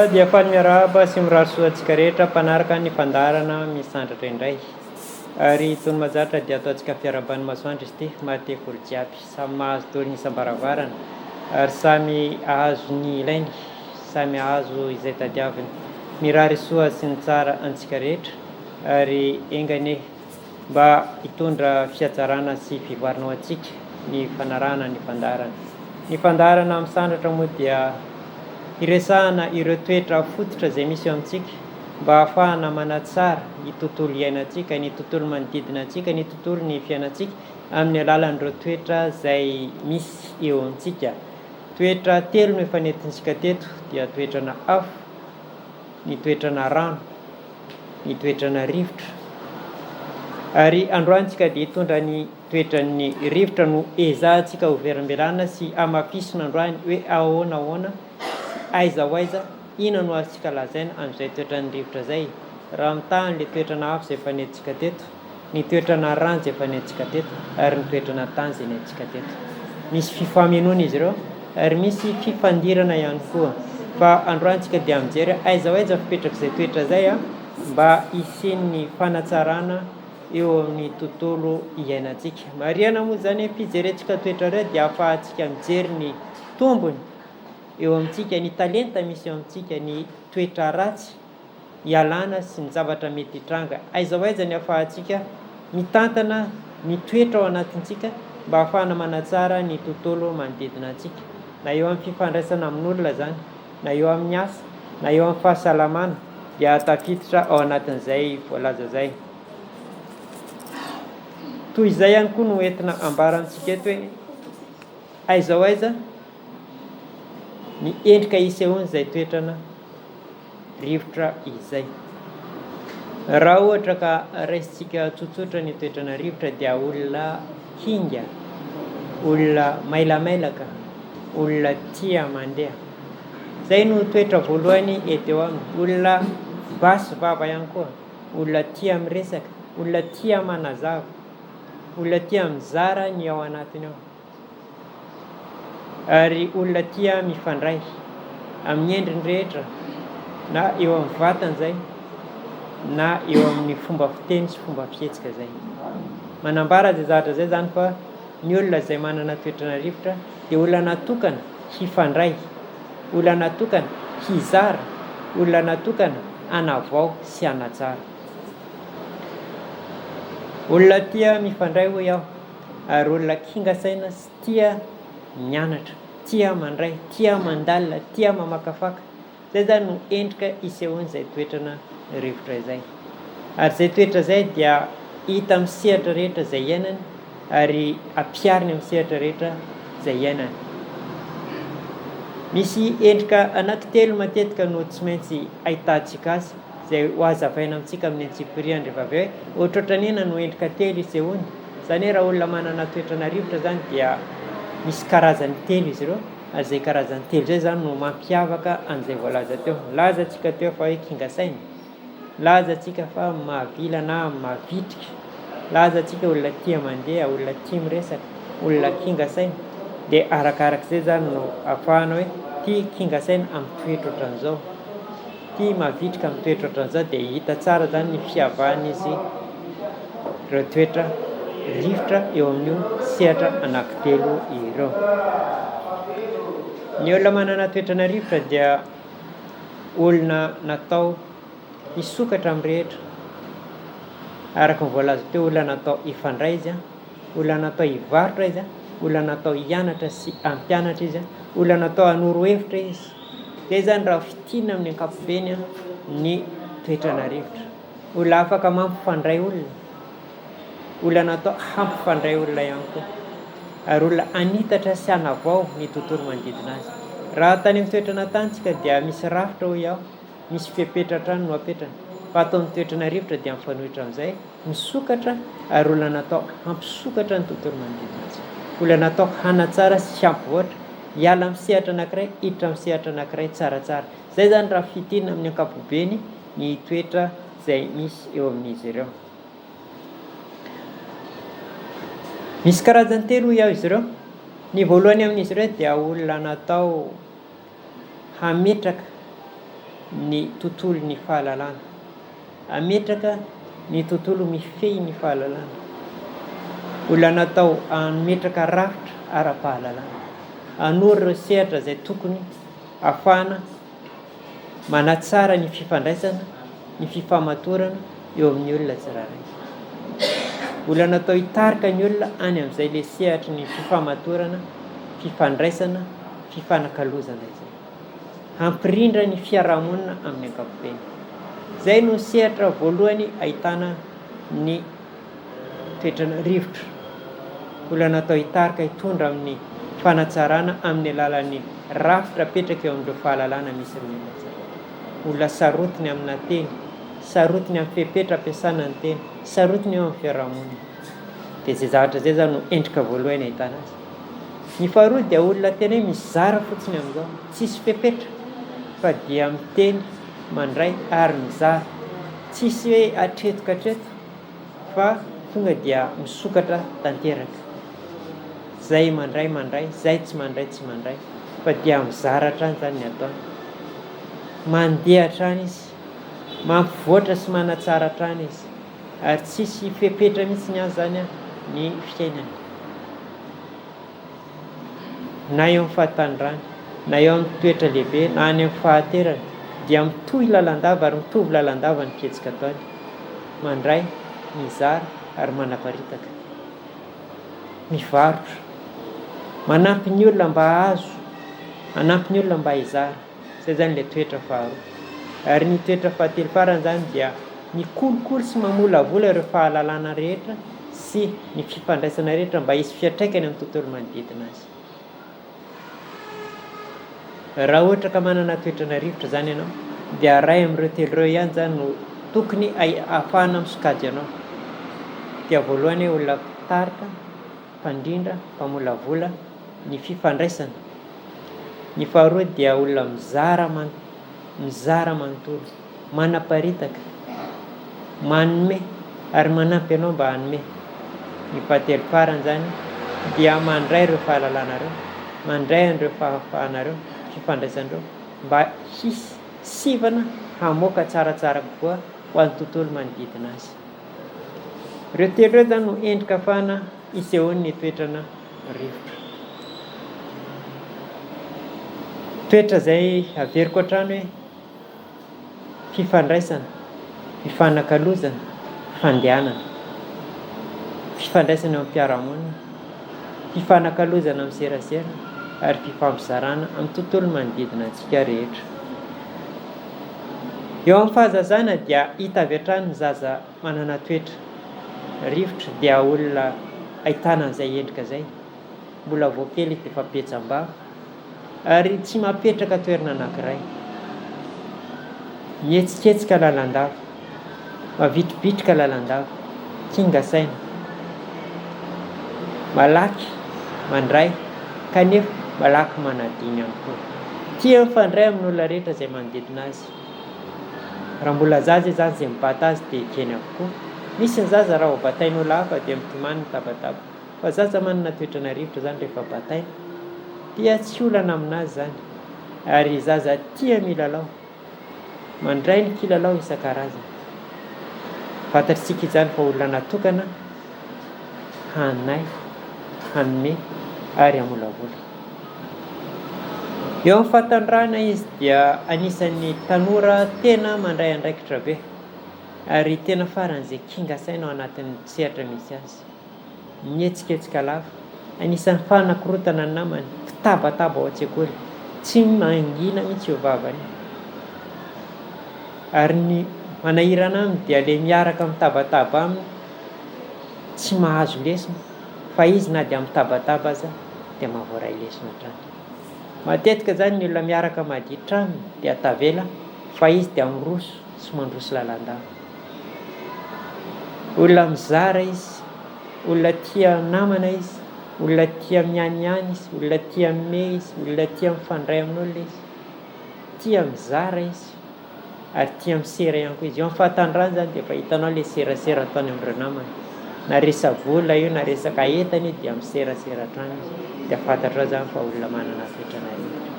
dia faly miarahaba sy mirary soantsika rehetra mpanaraka ny fandarana misandratra indray. Ary tony mazatra dia ataontsika fiarabany masoandro izy ity, mahateky olo jiaby, samy mahazo dolo ny isam-baravarana ary samy ahazo ny ilainy, samy ahazo izay tadiaviny. Mirary soa sy ny tsara antsika rehetra ary engane mba hitondra fiatsarana sy fivoarana antsika ny fanarahana ny fandarana. Ny fandarana misandratra moa dia iresahana ireo toetra fototra izay misy eo amintsika mba ahafahana manatsara ny tontolo iainantsika, ny tontolo manodidina antsika, ny tontolo ny fiainantsika amin'ny alalan'ireo toetra izay misy eo amintsika. Toetra telo no efa nentintsika teto dia toetrana afo, ny toetrana rano, ny toetrana rivotra. Ary androantsika dia hitondra ny toetran'ny rivotra no ezahantsika ho veram-belana sy amafisina androany hoe ahoana aiza ho aiza ina no azontsika lazaina amin'izay toetran'ny rivotra izay. Raha mitahan' le toetrana afo izay efa nentsika teto, ny toetrana rano izay efa nentsika teto ary ny toetrana tany izay nentsika teto. Misy fifamenoana izy ireo ary misy fifandirana ihany koa. Fa androantsika dia mijery aiza ho aiza fipetraka izay toetra izay mba hisian'ny fanatsarana eo amin'ny tontolo iainantsika. Marihana moa zany fijerentsika toetra ireo dia ahafahantsika mijery ny tombony eo amintsika, ny talenta misy eo amintsika, ny toetra ratsy ialana sy ny zavatra mety hitranga. Aiza ho aiza ny ahafahantsika mitantana ny toetra ao anatintsika mba ahafahana manatsara ny tontolo manodidina antsika, na eo amin'ny fifandraisana amin'olona zany, na eo amin'ny asa, na eo amin'ny fahasalamana dia tafiditra ao anatin'izay voalaza izay. Toy izay ihany koa no entina ambarantsika eto hoe aiza ho aiza ny endrika isehoany izay toetrana rivotra izay. Raha ohatra ka raisintsika tsotsotra ny toetrana rivotra dia olona kinga, olona mailamailaka, olona tia mandeha. Zay no toetra voalohany eto eo aminy. Olona basy vava ihany koa, olona tia miresaka, olona tia manazava, olona tia mizara ny ao anatiny ao, ary olona tia mifandray amin'ny endriny rehetra, na eo amin'ny vatany zay, na eo amin'ny fomba fiteny sy fomba fihetsika zay. Manambara zay zavatra zay zany fa ny olona izay manana toetrana rivotra dia olona natokana hifandray, olona natokana hizara, olona natokana hanavao sy hanatsara. Olona tia mifandray hoy aho, ary olona kinga saina sy tia mianatra, tia mandray, tia mandalina, tia mamakafaka. Zay zany no endrika isehoany izay toetrana rivotra izay. Ary izay toetra izay dia hita amin'ny sehatra rehetra izay iainany ary ampiariny amin'ny sehatra rehetra izay iainany. Misy endrika anankitelo matetika no tsy maintsy ahitantsika azy, izay ho hazavaina amintsika amin'ny antsipiriany rehefa avy hoe ohatrohatranina no endrika telo isehoany. Zany hoe raha olona manana toetrana rivotra zany dia misy karazany telo izy ireo, ary izay karazany telo zay zany no mampiavaka an'izay voalaza teo. Laza antsika teo fa hoe kinga saina, laza antsika fa mahavila na mahavitrika, laza antsika olona tia mandeha, olona tia miresaka, olona kinga saina. Dia arakarak'izay zany no ahafahana hoe tia kinga saina amin'ny toetra ohatran'izao, tia mahavitrika amin'ny toetra ohatran'izao, dia hita tsara zany ny fiavahany izy ireo toetra rivotra eo amin'io sehatra anankitelo ireo. Ny olona manana toetrana rivotra dia olona natao hisokatra amin'ny rehetra, araka ny voalaza teo, olona natao hifandray izy, olona natao hivarotra izy, olona natao hianatra sy hampianatra izy, olona natao hanoro hevitra izy. Zay zany raha fitiana amin'ny ankapobeny ny toetrana rivotra. Olona afaka mampifandray olona, olona natao hampifandray olona ihany koa, ary olona anitatra sy hanavao ny tontolo manodidina azy. Raha tany amin'ny toetrana tantsika dia misy rafitra hoy aho, misy fepetra trano no apetrana. Fa atao amin'ny toetrana rivotra dia mifanohitra amin'izay, misokatra ary olona natao hampisokatra ny tontolo manodidina azy, olona natao hanatsara sy hampivoatra, hiala amin'ny sehatra anankiray hiditra amin'ny sehatra anankiray tsaratsara. Zay zany raha fitiana amin'ny ankapobeny ny toetra izay misy eo amin'izy ireo. Misy karazany telo iaho izy ireo. Ny voalohany amin'izy ireo dia olona natao hametraka ny tontolo ny fahalalana, ametraka ny tontolo mifehy ny fahalalana, olona natao ametraka rafitra ara-pahalalana, anory ireo sehatra izay tokony ahafahana manatsara ny fifandraisana, ny fifamatorana eo amin'ny olona tsirairay. Olona natao hitarika ny olona any amin'izay le sehatra ny fifamatorana, fifandraisana, fifanakalozana izay, hampirindra ny fiarahamonina amin'ny ankapobeny. Izay no sehatra voalohany ahitana ny toetrana rivotra. Olona natao hitarika hitondra amin'ny fanatsarana amin'ny alalan'ny rafitra apetraka eo amin'ireo fahalalana misy amin'ny olona tsirairay. Olona sarotiny amina teny, sarotiny amin'ny fepetra ampiasana ny teny, sarotiny eo amin'ny fiarahamonina. Dia izay zavatra izay zany no endrika voalohany ahitana azy. Ny faharoa dia olona tena hoe mizara fotsiny amin'izao, tsisy fepetra fa dia miteny mandray ary mizara, tsisy hoe atreto fa tonga dia misokatra tanteraka. Zay mandray, zay tsy mandray, fa dia mizara hatrany zany ny ataony. Mandeha hatrany izy, mampivoatra sy manatsara hatrany izy, ary tsisy fepetra mihitsy ny azy zany ny fiainany. Na eo amin'ny fahatanirany, na eo amin'ny toetra lehibe, na any amin'ny fahaterany, dia mitohy lalandava ary mitovy lalandava ny fihetsika ataony. Mandray, mizara ary manaparitaka, mivarotra, manampy ny olona mba hazo, manampy ny olona mba hizara. Izay zany le toetra faharoa. Ary ny toetra fahatelo farany zany dia ny kolikoly sy mamolavola ireo fahalalana rehetra sy ny fifandraisana rehetra mba hisy fiantraikany amin'ny tontolo manodidina azy. Raha ohatra ka manana toetrana rivotra zany ianao, dia ray amin'ireo telo ireo ihany zany no tokony ahafahana misokajy anao. Dia voalohany olona mpitarika, mpandrindra, mpamolavola ny fifandraisana. Ny faharoa dia olona mizara manontolo, manaparitaka, manome ary manampy anao mba hanome. Ny fahatelo farany zany dia mandray ireo fahalalana reo, mandray an'ireo fahafahanareo, fifandraisanareo mba hisy sivana hamoaka tsaratsara kokoa ho an'ny tontolo manodidina azy. Ireo telo ireo zany no endrika ahafahana isehoan'ny ny toetrana rivotra. Toetra izay averiko hatrany hoe fifandraisana, fifanakalozana, fandehanana. Fifandraisana amin'ny mpiarahamonina, fifanakalozana amin'ny serasera, ary fifampizarana amin'ny tontolo manodidina antsika rehetra. Eo amin'ny fahazazana dia hita avy hatrany ny zaza manana toetra rivotra dia olona ahitana an'izay endrika izay, mbola vao kely dia efa petsam-bava ary tsy mapetraka toerana anankiray, mihetsiketsika lalandava, mavitribitrika lalandava, kinga saina, malaky mandray kanefa malaky manadiny ihany koa. Tia mifandray amin'ny olona rehetra izay manodidina azy. Raha mbola zaza izany izay mibata azy dia keny avokoa. Misy ny zaza raha ho batain'olona hafa dia mitomany ny tabataba, fa zaza manana toetrana rivotra zany rehefa bataina dia tsy olana aminazy zany. Ary zaza tia milalao, mandray ny kilalao isan-karazany. Fantatritsika izany fa olona natokana hanay, hanome ary hamolavola. Eo amin'ny fahatanirana izy dia anisan'ny tanora tena mandray andraikitra be, ary tena faran'izay kinga saina ao anatin'ny sehatra misy azy. Mihetsiketsika lava, anisan'ny fanakorotana ny namany, fitabataba ao an-tsekoly, tsy mangina mihitsy eo vavany. Ary ny manahirana aminy dia le miaraka mitabataba aminy tsy mahazo lesona, fa izy na dia mitabataba aza dia mahavoray lesona hatrany. Matetika zany ny olona miaraka maditra aminy dia tavela, fa izy dia miroso sy mandroso lalandava. Olona mizara izy, olona tia namana izy, olona tia mianiany izy, olona tia mime izy, olona tia mifandray amin'olona izy, tia mizara izy ary tia misera ihany koa izy. Eo amin'ny fahatanirana zany dia efa hitanao le serasera ataony amin'ireo namany, na resaka vola io na resaka entana io dia miserasera hatrany izy, dia fantatrao zany fa olona manana toetrana rivotra.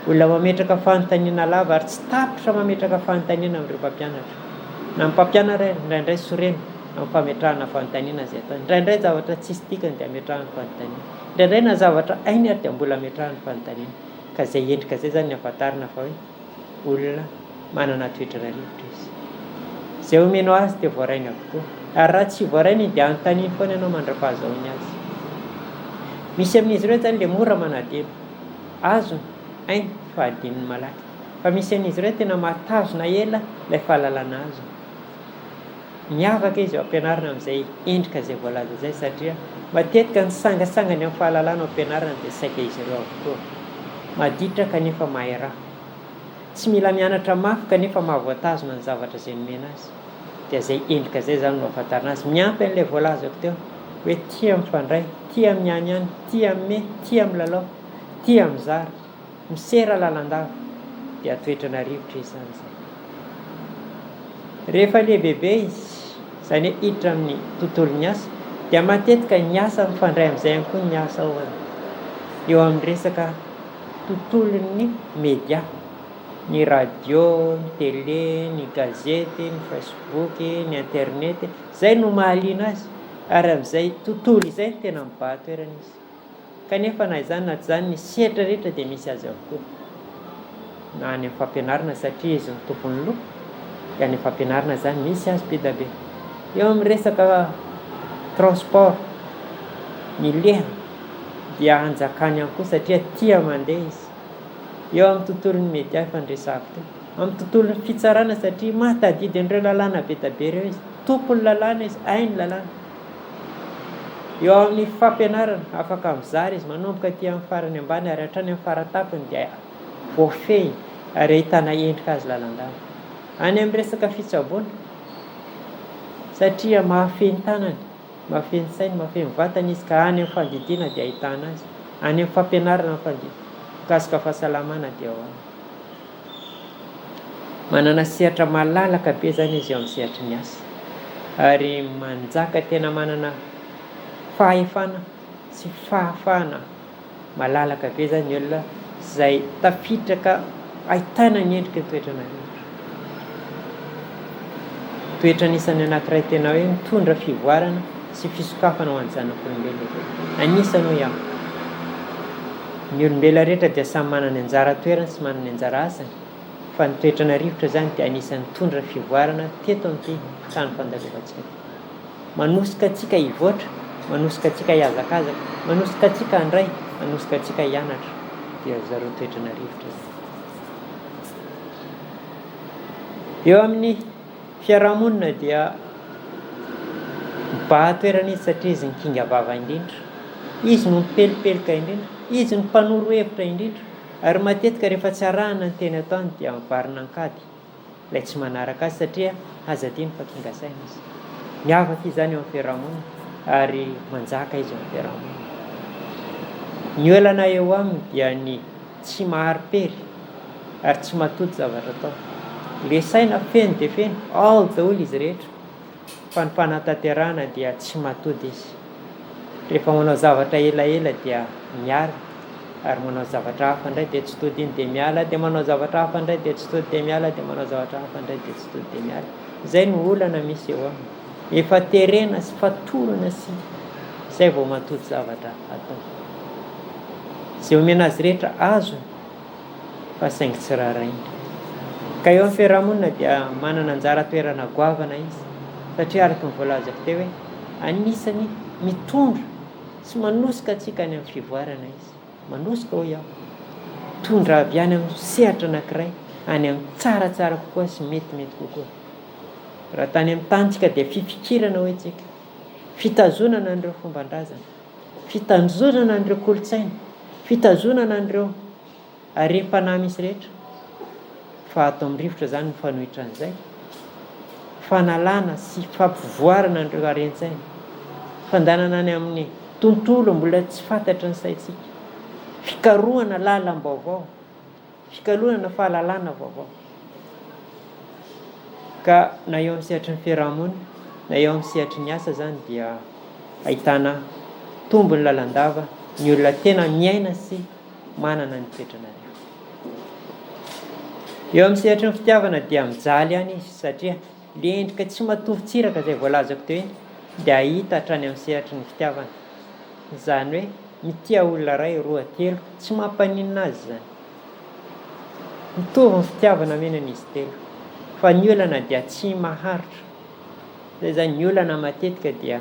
olona mametraka fanontaniana lava ary tsy tapitra mametraka fanontaniana amin'ireo mpampianatra. Na mpampianatra indraindray sorena amin'ny fametrahana fanontaniana zay ataony. Indraindray zavatra tsisy dikany dia ametrahana fanontaniana. Indraindray na zavatra ainy ary dia mbola ametrahana fanontaniana. Ka zay endrika zay zany ahafantarina fa hoe olona manana toetrana rivotra izy. Zay omenao azy dia voarainy avokoa. Ary raha tsy voarainy dia anontaniany foana ianao mandra-pahazahoany azy. Misy amin'izy ireo zany le mora manadino. Azo ainy fa adininy malaky. Fa misy amin'izy ireo tena matazona ela ilay fahalalana azo. Miavaka izy eo ampianarana amin'izay endrika zay voalaza zay satria matetika ny sangasangany amin'ny fahalalana ao ampianarana dia saika izy ireo avokoa. Maditra kanefa mahay raha. Tsy mila mianatra mafy kanefa mahavoatazona ny zavatra izay nomena azy. Dia zay endrika zay zany no ahafantarana azy. Miampy an'ilay voalazako teo hoe tia mifandray, tia mianiany, tia mime, tia milalao, tia mizara, misera lalandava dia toetrana rivotra izy zany zay. Rehefa lehibebe izy, izany hoe hiditra amin'ny tontolon'ny asa, dia matetika ny asa mifandray amin'izay ihany koa ny asa ao eo amin'ny resaka tontolon'ny média, ny radio, ny télé, ny gazety, ny facebook, ny internet, zay no mahaliana azy ary amin'izay tontolo izay no tena mibahan-toerana izy. Kanefa na izany na tsy izany ny sehatra rehetra dia misy azy avokoa. Na any amin'ny fampianarana satria izy ny tompony loha, dia any amin'ny fampianarana zany misy azy be da be. Eo amin'ny resaka transport, ny leha dia anjakany ihany koa satria tia mandeha izy. Eo amin'ny tontolon'ny média efa niresahako teo. Amin'ny tontolon'ny fitsarana satria mahatadidy an'ireo lalàna be da be ireo izy. Tompony lalàna izy, ainy lalàna. Eo amin'ny fampianarana afaka mizara izy manomboka aty amin'ny farany ambany ary hatrany amin'ny faratapony dia voafehy ary ahitana endrika azy lalandava. Any amin'ny resaka fitsaboana satria mahafeny tanany, mahafeny sainy, mahafeny vatana izy ka any amin'ny fandidiana dia ahitana azy. Any amin'ny fampianarana mikasika fahasalamana dia ao any. Manana sehatra malalaka be zany izy eo amin'ny sehatry ny asa ary manjaka tena manana fahefana sy fahafahana malalaka be zany ny olona izay tafiditra ahitana ny endrika ny toetrana rivotra. Toetra anisan'ny anankiray tena hoe mitondra fivoarana sy fisokafana ho an'ny zanak'olombelona. Anisany hoe aho. Ny olombelona rehetra dia samy manana ny anjara toerana sy manana ny anjara asany. Fa ny toetrana rivotra zany dia anisan'ny mitondra fivoarana teto amin'ity tany fandalovantsika. Manosika antsika hivoatra, manosika antsika hiazakazaka, manosika antsika handray, manosika antsika hianatra. Dia zareo toetrana rivotra zany. Eo amin'ny fiarahamonina dia mibahan-toerana izy satria izy ny kinga vava indrindra. Izy no mipelipelika indrindra, izy no mpanoro hevitra indrindra. Ary matetika rehefa tsy arahana ny teny ataony dia mivarina ankady ilay tsy manaraka azy satria aza adiny fa kinga saina izy. Miavaka izy zany eo amin'ny fiarahamonina ary manjaka izy eo amin'ny fiarahamonina. Ny olana eo aminy dia ny tsy maharipery ary tsy matody zavatra atao. Le saina feno dia feno, ao daholo izy rehetra. Fa ny fanatanterahana dia tsy matody izy. Rehefa manao zavatra elaela dia miara ary manao zavatra hafa indray dia tsy tody iny dia miala, dia manao zavatra hafa indray dia tsy tody dia miala, dia manao zavatra hafa indray dia tsy tody dia miala. Izay no olana misy eo aminy. Efa terena sy fatorana sy izay vao matody zavatra atao. Izay omena azy rehetra azo fa saingy tsy raraina. Ka eo amin'ny fiarahamonina dia manana anjara toerana goavana izy satria araka ny voalazako teo hoe anisany mitondra sy manosika antsika any amin'ny fivoarana izy. Manosika ho iaho. Tondra avy any amin'ny sehatra anankiray any amin'ny tsaratsara kokoa sy metimety kokoa. Raha tany amin'ny tantsika dia fifikirana ho etsika, fitazonana an'ireo fomban-drazana, fitazonana an'ireo kolotsaina, fitazonana an'ireo harem-panahy misy rehetra. Fa ato amin'ny rivotra zany ny fanohitra an'izay. Fanalana sy fampivoarana an'ireo haren-tsaina. Fandanana any amin'ny tontolo mbola tsy fantatry ny saintsika. Fikarohana lalam-baovao, fikarohana fahalalana vaovao. Ka na eo amin'ny sehatry ny fiarahamonina, na eo amin'ny sehatry ny asa zany dia ahitana tombony lalandava ny olona tena miaina sy manana ny toetrana rivotra. Eo amin'ny sehatry ny fitiavana dia mijaly ihany izy satria le endrika tsy matovy tsiraka izay voalazako teo iny dia hahita hatrany amin'ny sehatry ny fitiavana. Izany hoe mitia olona iray, roa, telo, tsy mampaninona azy izany. Mitovy ny fitiavana menan'izy telo. Fa ny olana dia tsy maharitra. Izay izany ny olana matetika dia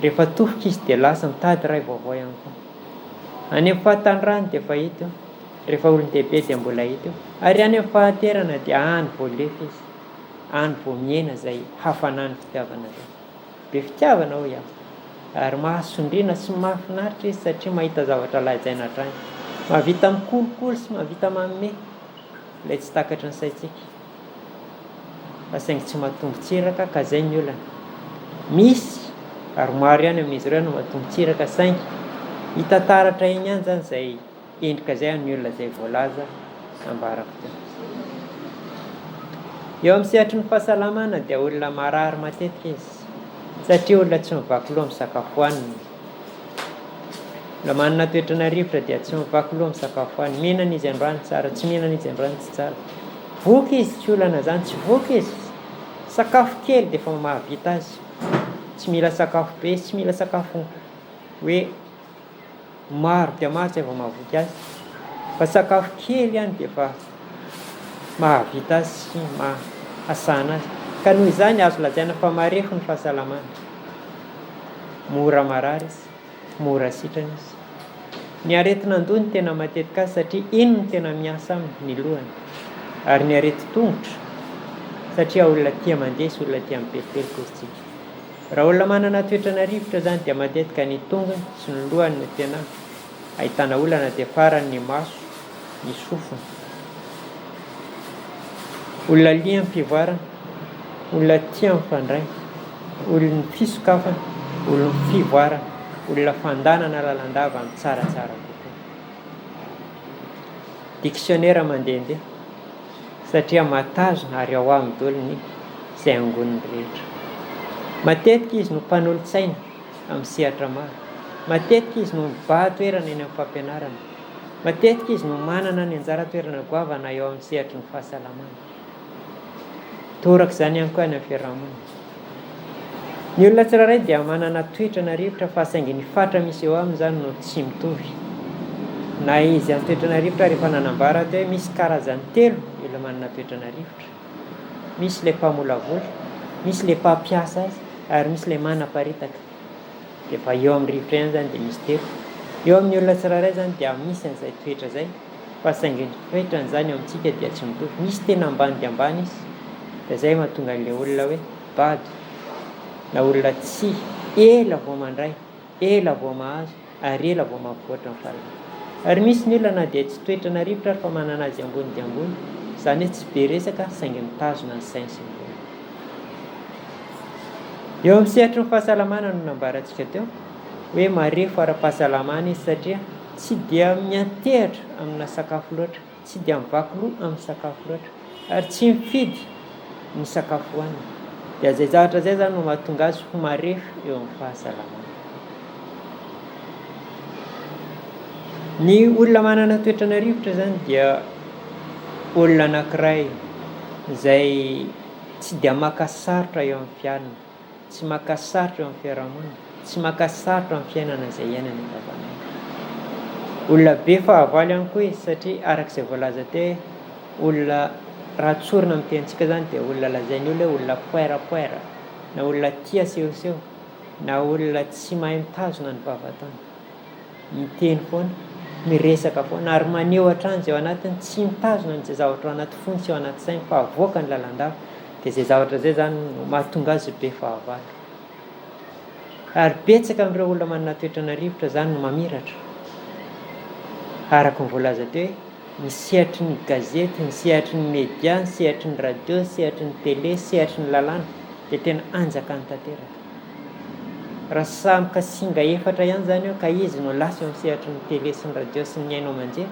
rehefa tofoka izy dia lasa mitady iray vaovao ihany koa. Any amin'ny fahatanyrany dia efa hita eo, rehefa olon-dehibe dia mbola hita eo. Ary any amin'ny fahaterana dia any vao lefa izy, any vao miaina izay hafanany fitiavana izay. Be fitiavana hoy aho. Ary mahasondriana sy mahafinaritra izy satria mahita zavatra lazaina hatrany. Mahavita mikolokolo sy mahavita manome ilay tsy takatry ny saintsika. Fa saingy tsy mahatombo tsiraka ka izay ny olana. Misy ary maro ihany amin'izy ireo no mahatombo tsiraka saingy hita taratra iny ihany izany izay endrika izay amin'ny olona izay voalaza ambarako teo. Eo amin'ny sehatry ny fahasalamana dia olona marary matetika izy satria olona tsy mivaky loha amin'ny sakafo haniny. Olona manana toetrana rivotra dia tsy mivaky loha amin'ny sakafo haniny. Mihinana izy androany tsara, tsy mihinana izy androany tsy tsara. Voky izy tsy olana izany, tsy voky izy. Sakafo kely dia efa mahavita azy. Tsy mila sakafo be, tsy mila sakafo hoe maro dia maro tsy vao mahavoky azy. Fa sakafo kely ihany dia efa mahavita azy sy mahasana azy. Ka noho izany azo lazaina fa marefo ny fahasalamana. Mora marary izy, mora sitrana izy. Ny aretin'andony tena matetika azy satria iny no tena miasa aminy ny lohany. Ary ny areti-tongotra satria olona tia mandeha sy olona tia mipelipelika izy tsika. Raha olona manana toetrana rivotra izany dia matetika ny tongony sy ny lohany no tena ahitana olana dia farany ny maso, ny sofiny. Olona lia amin'ny fivoarana, olona tia mifandray, olona fisokafana, olona fivoarana, olona fandanana lalandava amin'ny tsaratsara kokoa. Dictionnaire mandehandeha satria matazona ary ao amin'ny daholo ny izay angoniny rehetra. Matetika izy no mpanolon-tsaina amin'ny sehatra maro. Matetika izy no mibaha toerana eny amin'ny fampianarana. Matetika izy no manana ny anjara toerana goavana eo amin'ny sehatry ny fahasalamana. Toraka izany ihany koa any amin'ny fiarahamonina. Ny olona tsirairay dia manana toetrana rivotra fa saingy ny fatra misy eo aminy izany no tsy mitovy. Na izy amin'ny toetrana rivotra rehefa nanambara teo hoe misy karazany telo ilay manana toetrana rivotra. Misy ilay mpamolavola, misy ilay mpampiasa azy, ary misy ilay manam-paritaka. Dia efa eo amin'ny rivotra ihany izany dia misy telo. Eo amin'ny olona tsirairay izany dia misy an'izay toetra izay, fa saingy ny toetran'izany eo amintsika dia tsy mitovy. Misy tena ambany dia ambany izy. Dia izay mahatonga an'ilay olona hoe bady, na olona tsy ela vao mandray, ela vao mahazo, ary ela vao mampivoatra ny fahalalana. Ary misy ny olona dia tsy toetrana rivotra fa manana azy ambony dia ambony, izany hoe tsy be resaka saingy mitazona ny sainy sy ny volony. Eo amin'ny sehatry ny fahasalamana no nambarantsika teo hoe marefo ara-pahasalamana izy satria tsy dia miantehatra amina sakafo loatra, tsy dia mivaky loha amin'ny sakafo loatra, ary tsy mifidy ny sakafo hohaniny. Dia izay zavatra izay izany no mahatonga azy ho marefo eo amin'ny fahasalamana. Ny olona manana toetrana rivotra izany dia olona anankiray izay tsy dia maka sarotra eo amin'ny fiainana, tsy maka sarotra eo amin'ny fiarahamonina, tsy maka sarotra amin'ny fiainana izay iainany andavanandro. Olona be fahavalo ihany koa izy satria arak'izay voalaza teo olona raha tsorina amin'ny tenintsika izany dia olona lazainy olona hoe olona poerapoera, na olona tia sehoseho, na olona tsy mahay mitazona ny vavataona. Miteny foana, miresaka foana ary maneho hatrany izay ao anatiny, tsy mitazona n'izay zavatra ao anaty fony sy ao anaty sainy fa avoaka ny lalandava. Dia izay zavatra izay izany no mahatonga azy be fahavalo. Ary betsaka amin'ireo olona manana toetrana rivotra izany no mamiratra. Araka ny voalaza teo hoe ny sehatry ny gazety, ny sehatry ny média, ny sehatry ny radio, ny sehatry ny télé, sehatry ny lalàna dia tena anjakany tanteraka. Raha samy ka singa efatra ihany izany eo ka izy no lasa eo amin'ny sehatry ny télé sy ny radio sy ny haino aman-jery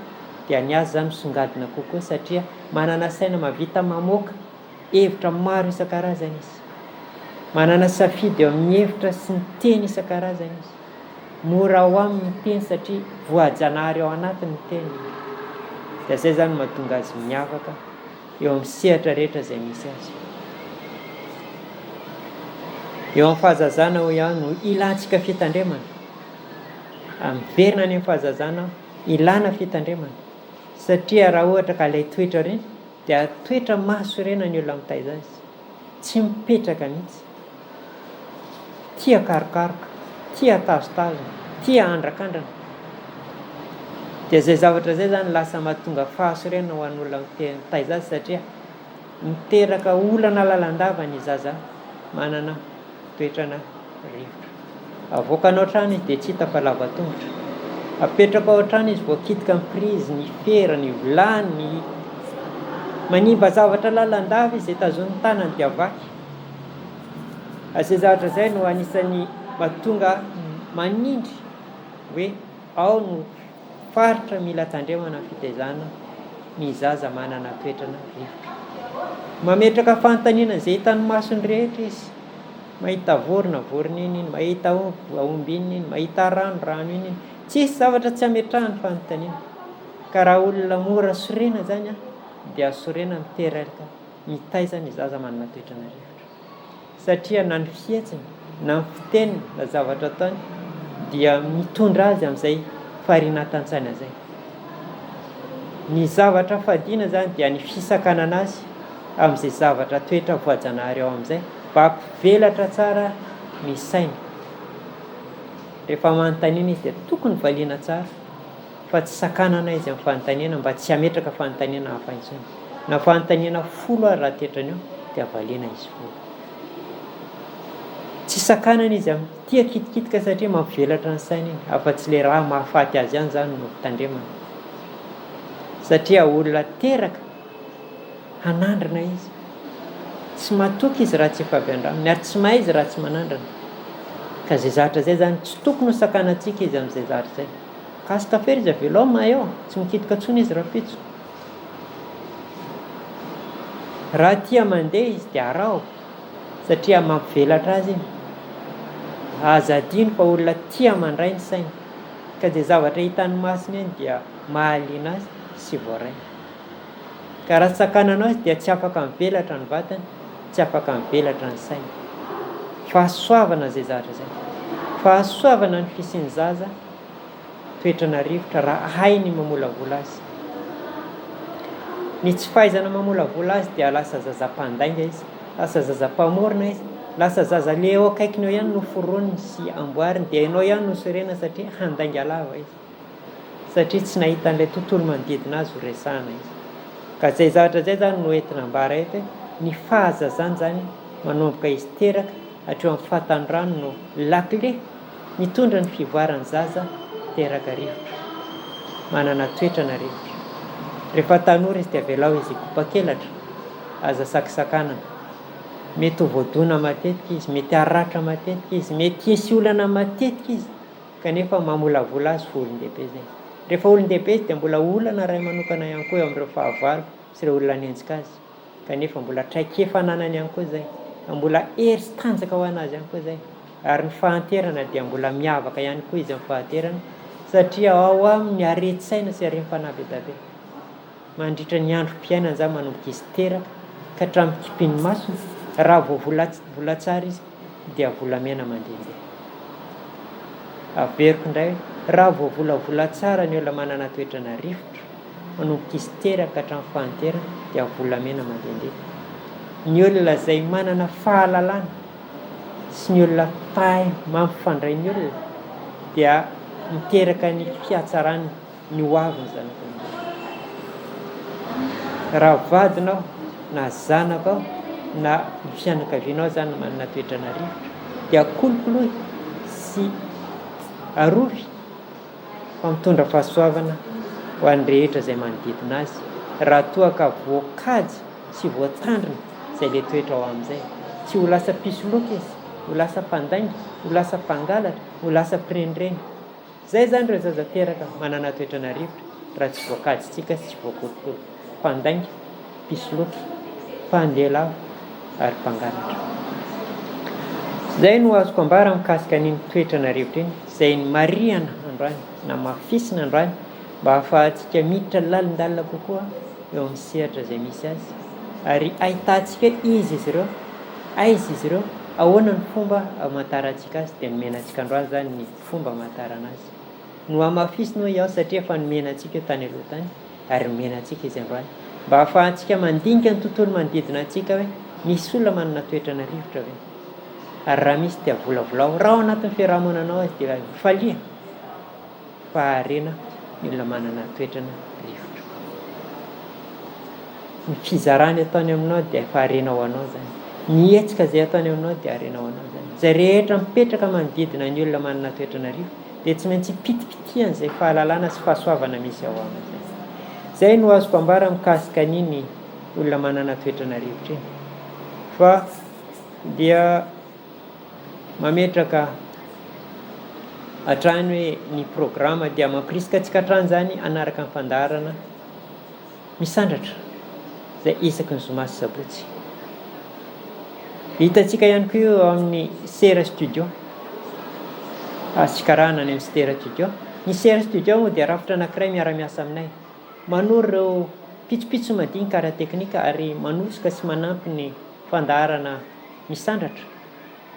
dia ny azy izany misongadina kokoa satria manana saina mahavita mamoaka hevitra maro isan-karazany izy. Manana safidy eo amin'ny hevitra sy ny teny isan-karazany izy. Mora ho aminy ny teny satria voajanahary ao anatiny ny teny. Dia izay izany mahatonga azy miavaka eo amin'ny sehatra rehetra izay misy azy. Eo amin'ny fahazazana ho ihany no ilantsika fitandremana. Miverina any amin'ny fahazazana ilana fitandremana. Satria raha ohatra ka ilay toetra ireny dia toetra mahasorena ny olona mitaiza azy. Tsy mipetraka mihitsy. Tia karokaroka, tia tazotazona, tia andrakandrana. Dia izay zavatra izay zany lasa mahatonga fahasorena ho an'ny olona mitaiza azy satria miteraka olana lalandava ny zaza manana toetrana rivotra. Avoakana ohatrany izy dia tsy hita fa lava tongotra. Apetraka ao ohatrany izy voakitika ny prizy, ny fera, ny vilany, manimba zavatra lalandava izy tazon'ny tanany dia vaky. Izay zavatra izay no anisan'ny mahatonga manindry hoe ao no faritra mila tandremana fitaizana ny zaza manana toetrana rivotra. Mametraka fanontaniana izay hitany masony rehetra izy. Mahita vorona iny, mahita omby iny, mahita rano iny. Tsisy zavatra tsy ametrahany fanontaniana. Ka raha olona mora sorena zany dia sorena miteraka mitaiza ny zaza manana toetrana rivotra. Satria na ny fihetsiny, na ny fiteniny, na zavatra ataony dia mitondra azy amin'izay fariana tantsana izay. Ny zavatra fadiana zany dia ny fisakanana azy amin'izay zavatra toetra voajanahary ao amin'izay mba hampivelatra tsara ny saina. Rehefa manontaniana izy dia tokony valiana tsara fa tsy sakanana izy amin'ny fanontaniana mba tsy hametraka fanontaniana hafa intsony. Na fanontaniana 10 ary raha tetrany eo dia valiana izy 10. Tsy sakanana izy amin'ny tia kitikitika satria mampivelatra ny saina iny, afa-tsy le raha mahafaty azy ihany zany no tandremana. Satria olona teraka hanandrana izy. Tsy matoky izy raha tsy ifampiandramana, ary tsy mahay izy raha tsy manandrana. Ka izay zavatra izay zany tsy tokony ho sakanantsika izy amin'izay zavatra izay. Kasika fery izy avela eo, tsy mikitika intsony izy raha pitso. Raha tia mandeha izy dia arao satria mampivelatra azy iny. Azadino fa olona tia mandray ny saina. Ka izay zavatra hitany masina iny dia mahaliana azy sy voaraina. Ka raha sakananao izy dia tsy afaka mivelatra ny vatany, tsy afaka mivelatra ny saina. Fahasoavana izay zavatra izay. Fahasoavana ny fisian'ny zaza toetrana rivotra raha hainy mamolavola azy. Ny tsy fahaizana mamolavola azy dia lasa zaza mpandainga izy, lasa zaza mpamorona izy, lasa zaza le eo akaikiny eo ihany no foroniny sy amboariny dia ianao ihany no sorena satria handainga lava izy. Satria tsy nahita an'ilay tontolo manodidina azy ho resahana izy. Ka izay zavatra izay zany no entina ambara eto ny fahazazana zany manomboka izy teraka hatreo amin'ny fahatanyrano no lakile mitondra ny fivoaran'ny zaza teraka rivotra, manana toetrana rivotra. Rehefa tanora izy dia avelao izy kopa-kelatra, aza sakisakanana. Mety ho voadona matetika izy, mety haratra matetika izy, mety hisy olana matetika izy, kanefa mamolavola azy fa olon-dehibe izay. Rehefa olon-dehibe izy dia mbola olana ray manokana ihany koa eo amin'ireo fahavalo sy ireo olona nenjika azy, kanefa mbola traikefananany ihany koa izay, mbola hery sy tanjaka ho anazy ihany koa izay. Ary ny fahanterana dia mbola miavaka ihany koa izy amin'ny fahanterana satria ao amin'ny areti-saina sy areny fanabe-dabe. Mandritra ny androm-piainana izany manomboka izy teraka ka hatramin'ny kipin'ny masony. Raha vao vola tsara izy dia volamena mandehandeha. Averiko indray raha vao volavola tsara ny olona manana toetrana rivotra manomboka izy teraka ka hatramin'ny fahanterana dia volamena mandehandeha. Ny olona izay manana fahalalana sy ny olona tahay mampifandray ny olona dia miteraka ny fihatsarany ny hoaviny zany. Raha vadinao na zanakao na fianakavianao zany manana toetrana rivotra dia kolokolohy sy arovy fa mitondra fahasoavana ho an'ny rehetra izay manodidina azy raha toa ka voakajy sy voatandrina izay le toetra ao amin'izay. Tsy ho lasa pisoloky izy, ho lasa mpandainga, ho lasa mpangalatra, ho lasa mpirenireny. Zay zany ireo zaza teraka manana toetrana rivotra raha tsy voakajyntsika sy tsy voakolokolo. Mpandainga, pisoloky, mpandehalava ary mpangalatra. Zay no azoko ambara mikasika an'iny toetrana rivotra iny izay mariana androany na mafisina androany mba ahafahantsika miditra lalindalina kokoa eo amin'ny sehatra izay misy azy ary ahitantsika izy ireo, aiza izy ireo, ahoana ny fomba amantarantsika azy dia nomenantsika androany zany ny fomba amantarana azy. No amafisy no iaho satria efa nomenantsika eo tany aloha tany ary nomenantsika izy androany mba hahafahantsika mandinika ny tontolo manodidina antsika hoe misy olona manana toetrana rivotra ve, ary raha misy dia volavolao raha ao anatin'ny fiarahamonanao azy dia falia fa harena ny olona manana toetrana rivotra. Ny fizarany ataony aminao dia faharena ho anao zany, ny hetsika izay ataony aminao dia harena ho anao zany. Zay rehetra mipetraka manodidina ny olona manana toetrana rivotra dia tsy maintsy pitipitihana izay fahalalana sy fahasoavana misy ao aminy. Zay no azoko ambara mikasika an'iny olona manana toetrana rivotra iny. Fa dia mametraka hatrany hoe ny programa dia mampirisika antsika hatrany zany anaraka ny fandaharana misandratra izay isaky ny zoma sy sabotsy. Hitantsika ihany koa eo amin'ny Sera Studio, sikarahana any amin'ny Sera Studio. Ny Sera Studio moa dia rafitra anankiray miara-miasa aminay, manoro ireo pitsopitso madinika ara-teknika ary manosika sy manampy ny fandaharana misandratra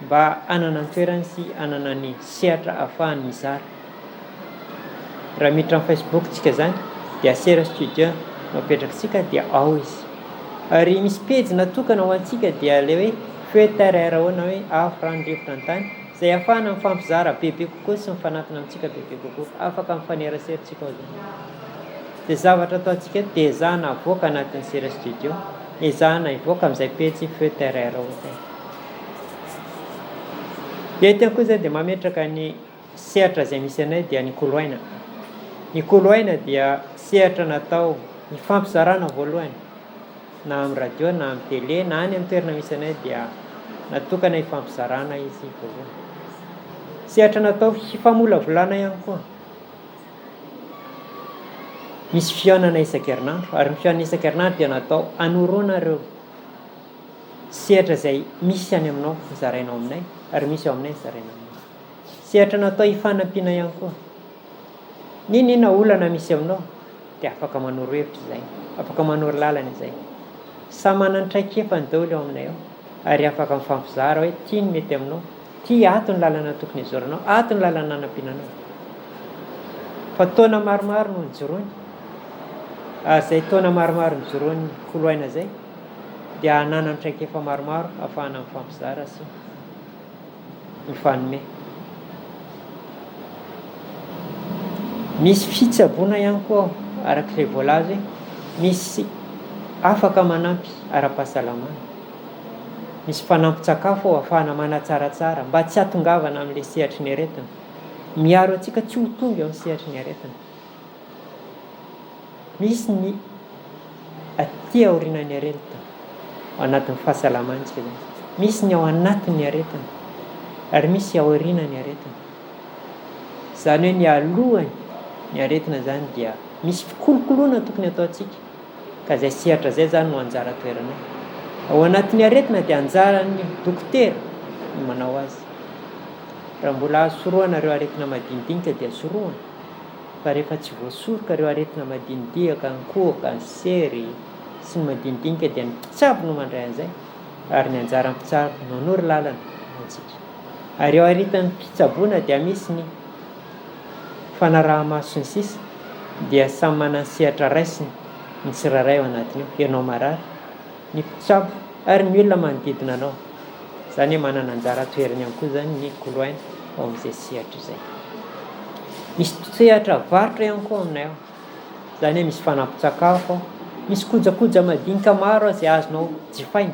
mba anana ny toerany sy anana ny sehatra ahafahany mizara. Raha miditra amin'ny Facebook tsika zany dia Sera Studio mapetraka dia ao izy, ary misy pejy natokana ho antsika dia le hoe feu terre ahoana hoe afo rano-drivotra ny tany izay ahafahana mifampizara bebe kokoa sy mifanatona amintsika bebe kokoa, afaka mifaneraserintsika ao zany. Dia zavatra ataontsika dia ezahana avoaka anatin'ny Sera Studio, ezahana ivoaka amin'izay pejy feu terre ohatra. Etiny koa zay dia mametraka ny sehatra izay misy anay dia ny koloaina. Ny koloaina dia sehatra natao ny fampizarana voalohany, na amin'ny radio na amin'ny télé na any amin'ny toerana misy anay dia natokana hifampizarana izy voalohany. Sehatra natao hifamolavolana ihany koa. Misy fihaonana isan-kerinandro ary ny fihaonana isan-kerinandro dia natao anoroana ireo sehatra izay misy any aminao zarainao aminay ary misy ao aminay zarainao aminay. Sehatra natao hifanampiana ihany koa. Ninona olana misy aminao dia afaka manoro hevitra izay, afaka manoro lalana izay. Samy manana ny traikefa ny daholo ao aminay ao ary afaka mifampizara hoe ty ny mety aminao, ty ato ny lalana tokony hizoranao, ato ny lalana anampiananao. Fa taona maromaro no nijoroany, izay taona maromaro nijoroany koloaina zay dia hanana ny traikefa maromaro ahafahana mifampizara sy mifanome. Misy fitsaboana ihany koa arak'ilay voalaza hoe misy afaka manampy ara-pahasalamana, misy fanampin-tsakafo ahafahana manatsaratsara mba tsy hatongavana amin'ilay sehatry ny aretina, miaro antsika tsy ho tonga eo amin'ny sehatry ny aretina. Misy ny aty aorianan'ny aretina ao anatin'ny fahasalamantsika zany, misy ny ao anatin'ny aretina ary misy ao aorianan'ny aretina. Zany hoe ny alohany ny aretina zany dia misy fikolokoloana tokony ataontsika, ka izay sehatra zay zany no anjara toerana. Ao anatin'ny aretina dia anjaran'ny dokotera no manao azy. Raha mbola azo soroana ireo aretina madinidinika dia soroana, fa rehefa tsy voasoroka ireo aretina madinidinika, ny koa, kansery sy ny madinidinika dia ny mpitsabo no mandray an'izay ary ny anjara mpitsabo no hanoro lalana antsika. Ary eo aritan'ny fitsaboana dia misy ny fanaraha-maso sy ny sisa, dia samy manana sehatra raisiny ny tsirairay ao anatiny eo, ianao marary, ny mpitsabo ary ny olona manodidina anao. Zany hoe manana anjara toerany ihany koa zany ny koloaina ao amin'izay sehatra izay. Misy sehatra varotra ihany koa aminay ao, zany hoe misy fanampin-tsakafo ao, misy kojakoja madinika maro izay azonao jifaina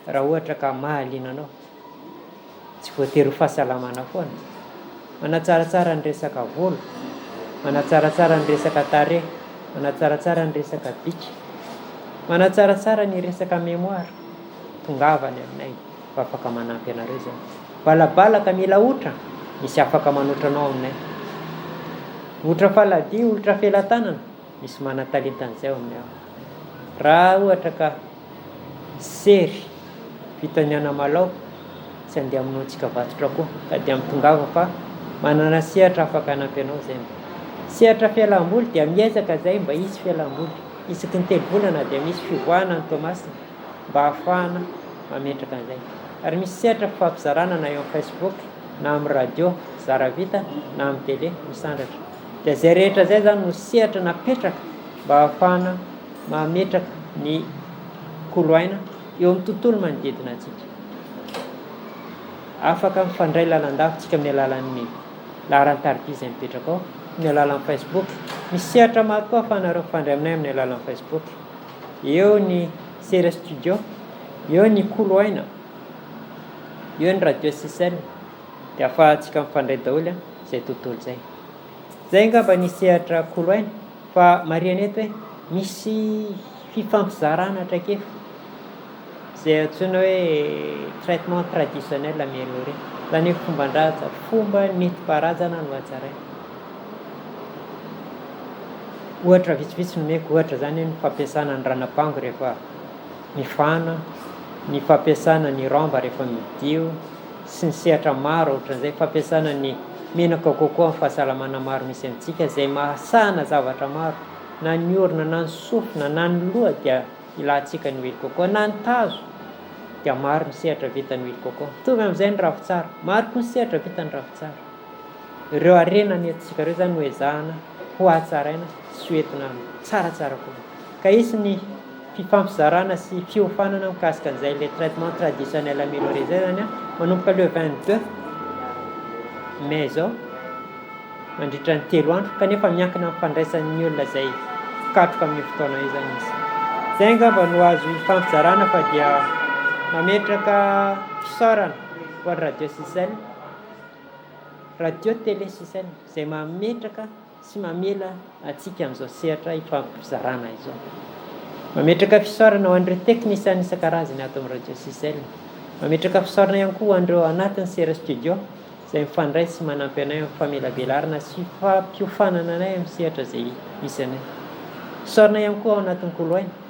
raha ohatra ka mahaliana anao, tsy voatery ho fahasalamana foana. Manatsaratsara ny resaka volo, manatsaratsara ny resaka tarehy, manatsaratsara ny resaka bika, manatsaratsara ny resaka mémoire. Tongavany aminay fa afaka manampy anareo zany. Balabalaka mila otra, misy afaka manotra anao aminay. Otra faladia, otra felan-tanana, misy manan-talentan'izay ao aminay ao. Raha ohatra ka sery fitaniana malao tsy andeha aminao antsika vatotra koa ka dia mitongava fa manana sehatra afaka hanampy anao zay. Sehatra fialam-boly dia miezaka zay mba hisy fialam-boly, isaky ny telo volana dia misy fivoahana ny Tomasy mba ahafahana mametraka an'izay. Ary misy sehatra fampizarana na eo amin'ny Facebook na amin'ny radio zara vita na amin'ny télé misandratra. Dia zay rehetra zay zany no sehatra napetraka mba ahafahana mametraka ny koloaina eo amin'ny tontolo manodidina antsika. Afaka mifandray lalandavitsika amin'ny alalan'ny laharan-tariby izay mipetraka ao, amin'ny alalan'ny Facebook. Misy sehatra maro koa ahafahanareo mifandray aminay amin'ny alalan'ny Facebook. Eo ny Sera Studio, eo ny koloaina, eo ny Radio Sisel, dia ahafahantsika mifandray daholo izay tontolo izay. Zay angamba ny sehatra koloaina, fa marihana eto hoe misy fifampizarana traikefa zay antsoina hoe traitement traditionnel amélioré, zany hoe fomban-draza, fomba nentim-paharazana no hatsaraina. Ohatra vitsivitsy no meko, ohatra zany ny fampiasana ny ranapango rehefa mifana, ny fampiasana ny ramba rehefa midio, sy ny sehatra maro ohatran'izay, fampiasana ny menaka coco amin'ny fahasalamana maro misy amintsika izay mahasana zavatra maro, na ny orona na ny sofina na ny loha dia ilantsika ny huile coco, na ny tazo dia maro ny sehatra vita ny huile coco. Mitovy amin'izay ny ravitsara, maro koa ny sehatra vita ny ravitsara. Ireo harena ny antsika ireo zany ho ezahana ho hatsaraina sy hoentina tsaratsara koa. Ka isy ny fifampizarana sy fiofanana mikasika an'izay le traitement traditionnel amélioré zay zany manomboka le 22 mai zao mandritra ny 3 andro, kanefa miankina amin'ny fandraisan'ny olona izay fikatroka amin'ny fotoana io zany izy. Zay angamba no azo hifampizarana fa dia mametraka fisaorana ho Radio Sisel, radio télé Sisel izay mametraka sy mamela atsika amin'izao sehatra hifampizarana izao. Mametraka fisaorana ho an'ireo teknisiany isan-karazany ato amin'ny Radio Sisel. Mametraka fisaorana ihany koa ho an'ireo anatin'ny Sera Studio izay mifandray sy manampy anay amin'ny famelabelarana sy fampiofanana anay amin'ny sehatra izay misy anay. Fisaorana ihany koa ao anatin'ny koloaina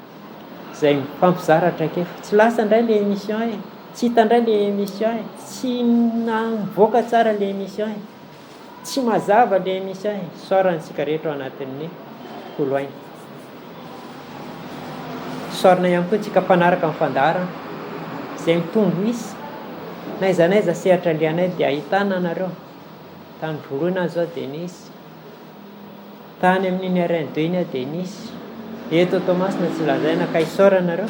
izay mifampizaratra akefa. Tsy lasa indray le émission e, tsy hitandray le émission e, tsy mivoaka tsara le émission e, tsy mazava le émission e. Fisaorantsika rehetra ao anatin'ny koloaina. Fisaorana ihany koa tsika mpanaraka amin'ny fandaharana izay mitombo isy na aiza n'aiza sehatra lianay dia ahitana anareo. Tany Vorona zao dia nisy, tany amin'iny RN2 iny dia nisy, eto Tomasina tsy lazaina, ka isaoranareo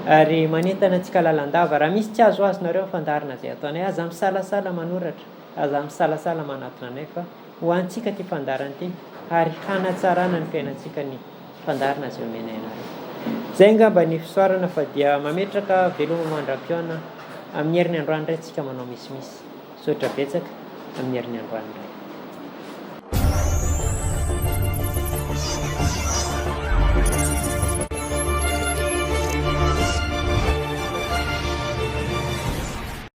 ary manentana antsika lalandava. Raha misy tsy azo azonareo fandaharana izay ataonay, aza misalasala manoratra, aza misalasala manatona anay, fa ho antsika ty fandaharana ity ary hanatsarana ny fiainantsika ny fandaharana izay omenay anareo. Zay angamba ny fisaorana, fa dia mametraka veloma mandram-piona amin'ny herin'ny androany iray tsika manao misimisy, sotra betsaka amin'ny herin'ny androany iray.